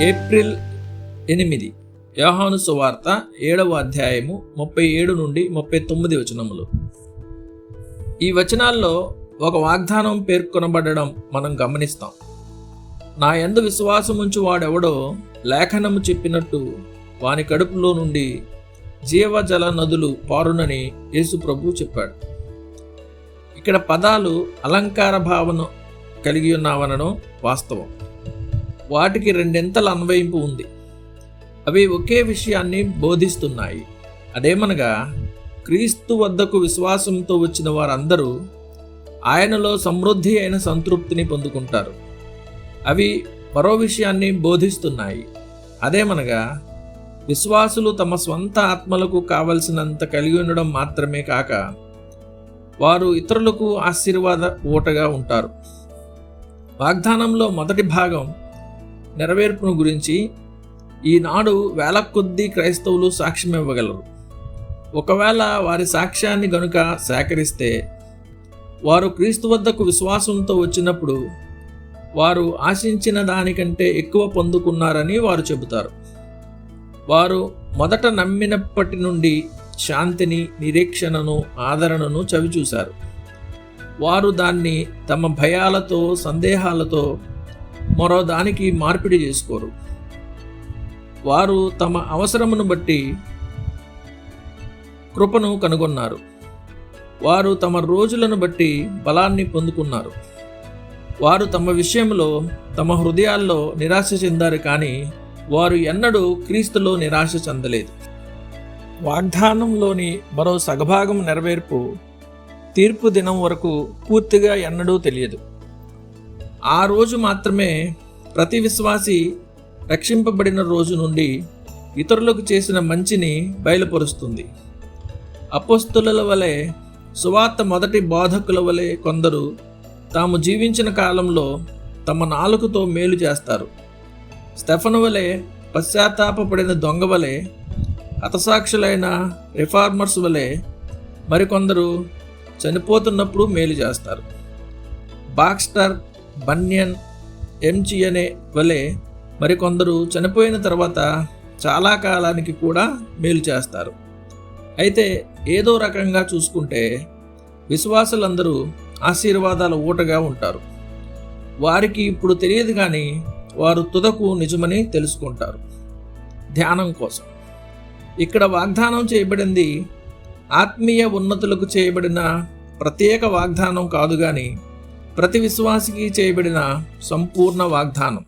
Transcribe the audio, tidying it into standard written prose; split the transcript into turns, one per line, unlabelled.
April 8 యోహాను సువార్త 7వ అధ్యాయము 37 నుండి 39 వచనములు. ఈ వచనాల్లో ఒక వాగ్దానం పేర్కొనబడడం మనం గమనిస్తాం. నా యందు విశ్వాసముంచు వాడెవడో లేఖనము చెప్పినట్టు వాని కడుపులో నుండి జీవజల నదులు పారునని యేసు ప్రభువు చెప్పాడు. ఇక్కడ పదాలు అలంకార భావన కలిగి ఉన్నావనడం వాస్తవం. వాటికి రెండింతల అన్వయింపు ఉంది. అవి ఒకే విషయాన్ని బోధిస్తున్నాయి. అదేమనగా క్రీస్తు వద్దకు విశ్వాసంతో వచ్చిన వారందరూ ఆయనలో సమృద్ధి అయిన సంతృప్తిని పొందుకుంటారు. అవి మరో విషయాన్ని బోధిస్తున్నాయి. అదేమనగా విశ్వాసులు తమ స్వంత ఆత్మలకు కావలసినంత కలిగి ఉండడం మాత్రమే కాక వారు ఇతరులకు ఆశీర్వాద ఊటగా ఉంటారు. వాగ్దానంలో మొదటి భాగం నెరవేర్పును గురించి ఈనాడు వేల కొద్దీ క్రైస్తవులు సాక్ష్యం ఇవ్వగలరు. ఒకవేళ వారి సాక్ష్యాన్ని గనుక సేకరిస్తే వారు క్రీస్తు వద్దకు విశ్వాసంతో వచ్చినప్పుడు వారు ఆశించిన దానికంటే ఎక్కువ పొందుకున్నారని వారు చెబుతారు. వారు మొదట నమ్మినప్పటి నుండి శాంతిని, నిరీక్షణను, ఆదరణను చవిచూశారు. వారు దాన్ని తమ భయాలతో, సందేహాలతో మరో దానికి మార్పిడి చేసుకోరు. వారు తమ అవసరమును బట్టి కృపను కనుగొన్నారు. వారు తమ రోజులను బట్టి బలాన్ని పొందుకున్నారు. వారు తమ విషయంలో తమ హృదయాల్లో నిరాశ చెందారు, కానీ వారు ఎన్నడూ క్రీస్తులో నిరాశ చెందలేదు. వాగ్దానంలోని మరో సగభాగం నెరవేర్పు తీర్పు దినం వరకు పూర్తిగా ఎన్నడూ తెలియదు. ఆ రోజు మాత్రమే ప్రతి విశ్వాసి రక్షింపబడిన రోజు నుండి ఇతరులకు చేసిన మంచిని బయలుపరుస్తుంది. అపోస్తలుల వలె, సువార్త మొదటి బోధకుల వలె కొందరు తాము జీవించిన కాలంలో తమ నాలుకతో మేలు చేస్తారు. స్టెఫను వలె, పశ్చాత్తాపపడిన దొంగ వలె, హతసాక్షులైన రిఫార్మర్స్ వలె మరికొందరు చనిపోతున్నప్పుడు మేలు చేస్తారు. బాక్స్టర్, బన్యన్, ఎంచియనే వలె మరికొందరు చనిపోయిన తర్వాత చాలా కాలానికి కూడా మేలు చేస్తారు. అయితే ఏదో రకంగా చూసుకుంటే విశ్వాసులందరూ ఆశీర్వాదాల ఊటగా ఉంటారు. వారికి ఇప్పుడు తెలియదు, కానీ వారు తుదకు నిజమని తెలుసుకుంటారు. ధ్యానం కోసం ఇక్కడ వాగ్దానం చేయబడింది ఆత్మీయ ఉన్నతులకు చేయబడిన ప్రత్యేక వాగ్దానం కాదు, కానీ ప్రతి విశ్వాసికి చేయబడిన సంపూర్ణ వాగ్దానం.